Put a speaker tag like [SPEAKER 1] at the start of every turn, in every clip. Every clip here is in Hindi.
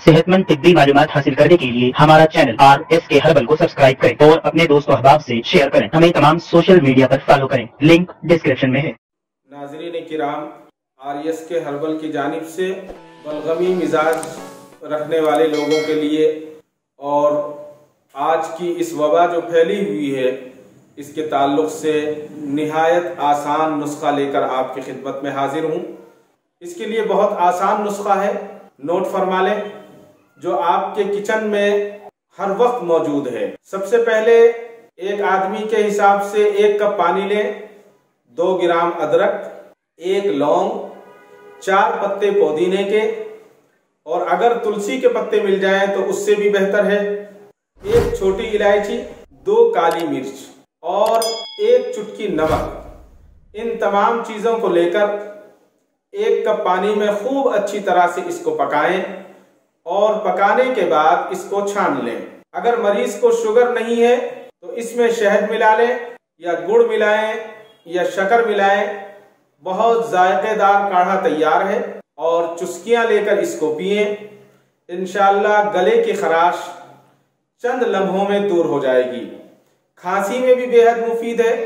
[SPEAKER 1] सेहत मंद तिब्बी मालूमात हासिल करने के लिए हमारा चैनल RSK हर्बल को सब्सक्राइब करें और अपने दोस्तों अहबाब से शेयर करें। हमें तमाम सोशल मीडिया पर फॉलो करें, लिंक डिस्क्रिप्शन में है।
[SPEAKER 2] नाज़रीन किराम, RSK हर्बल की जानिब से बलगमी मिजाज रखने वाले लोगों के लिए और आज की इस वबा जो फैली हुई है इसके ताल्लुक़ से निहायत आसान नुस्खा लेकर आपकी खिदमत में हाजिर हूँ। इसके लिए बहुत आसान नुस्खा है, नोट फरमा लें, जो आपके किचन में हर वक्त मौजूद है। सबसे पहले एक आदमी के हिसाब से 1 कप पानी लें, 2 ग्राम अदरक, 1 लौंग, 4 पत्ते पुदीने के, और अगर तुलसी के पत्ते मिल जाएं तो उससे भी बेहतर है, 1 छोटी इलायची, 2 काली मिर्च और 1 चुटकी नमक। इन तमाम चीज़ों को लेकर 1 कप पानी में खूब अच्छी तरह से इसको पकाएं और पकाने के बाद इसको छान लें। अगर मरीज को शुगर नहीं है तो इसमें शहद मिला लें या गुड़ मिलाएं या शक्कर मिलाएं। बहुत जायकेदार काढ़ा तैयार है और चुस्कियां लेकर इसको पिएं। इंशाअल्लाह गले की खराश चंद लम्हों में दूर हो जाएगी। खांसी में भी बेहद मुफीद है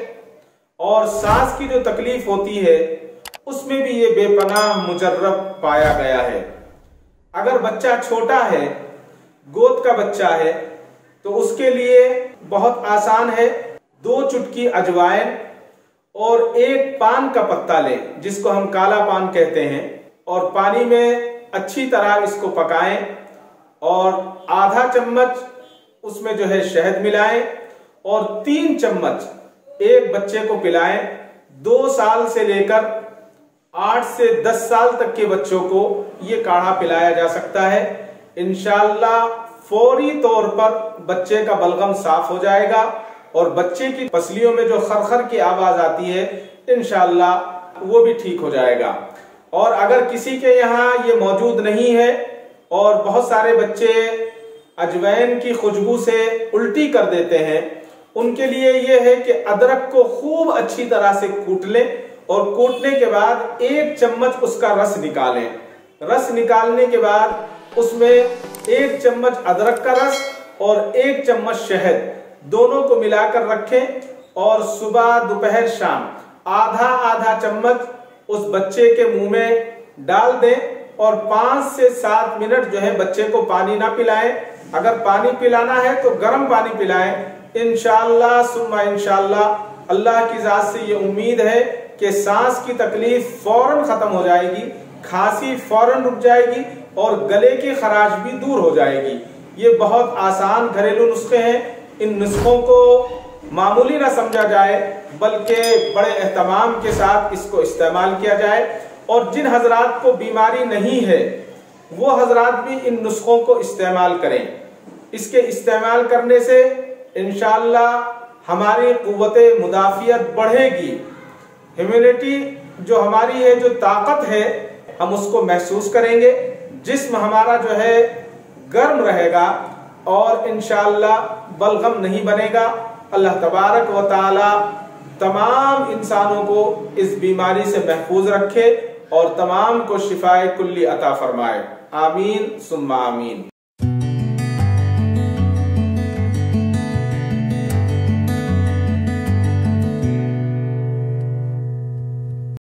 [SPEAKER 2] और सांस की जो तकलीफ होती है उसमें भी ये बेपनाह मुजर्रब पाया गया है। अगर बच्चा छोटा है, गोद का बच्चा है, तो उसके लिए बहुत आसान है। 2 चुटकी अजवाइन और 1 पान का पत्ता लें, जिसको हम काला पान कहते हैं, और पानी में अच्छी तरह इसको पकाएं और आधा चम्मच उसमें जो है शहद मिलाएं और 3 चम्मच एक बच्चे को पिलाएं। 2 साल से लेकर 8 से 10 साल तक के बच्चों को ये काढ़ा पिलाया जा सकता है। इंशाअल्लाह फौरी तौर पर बच्चे का बलगम साफ हो जाएगा और बच्चे की पसलियों में जो खरखर की आवाज आती है इंशाअल्लाह वो भी ठीक हो जाएगा। और अगर किसी के यहाँ ये मौजूद नहीं है और बहुत सारे बच्चे अजवैन की खुशबू से उल्टी कर देते हैं, उनके लिए ये है कि अदरक को खूब अच्छी तरह से कूट लें और कूटने के बाद 1 चम्मच उसका रस निकालें। रस निकालने के बाद उसमें 1 चम्मच अदरक का रस और 1 चम्मच शहद, दोनों को मिलाकर रखें और सुबह दोपहर शाम आधा आधा चम्मच उस बच्चे के मुंह में डाल दें और 5 से 7 मिनट जो है बच्चे को पानी ना पिलाएं। अगर पानी पिलाना है तो गर्म पानी पिलाएं। इंशाअल्लाह सुम्मा इंशाअल्लाह अल्लाह की जात से ये उम्मीद है कि सांस की तकलीफ फौरन खत्म हो जाएगी, खांसी फौरन रुक जाएगी और गले की खराश भी दूर हो जाएगी। ये बहुत आसान घरेलू नुस्खे हैं। इन नुस्खों को मामूली ना समझा जाए बल्कि बड़े एहतमाम के साथ इसको इस्तेमाल किया जाए। और जिन हजरात को बीमारी नहीं है वो हजरात भी इन नुस्खों को इस्तेमाल करें। इसके इस्तेमाल करने से इंशाअल्लाह हमारी कुव्वते मुदाफियत बढ़ेगी। इम्यूनिटी जो हमारी है, जो ताकत है, हम उसको महसूस करेंगे। जिस्म हमारा जो है गर्म रहेगा और इंशाअल्लाह बलगम नहीं बनेगा। अल्लाह तबारक व तआला तमाम इंसानों को इस बीमारी से महफूज रखे और तमाम को शिफाए कुल्ली अता फरमाए। आमीन सुम्मा आमीन।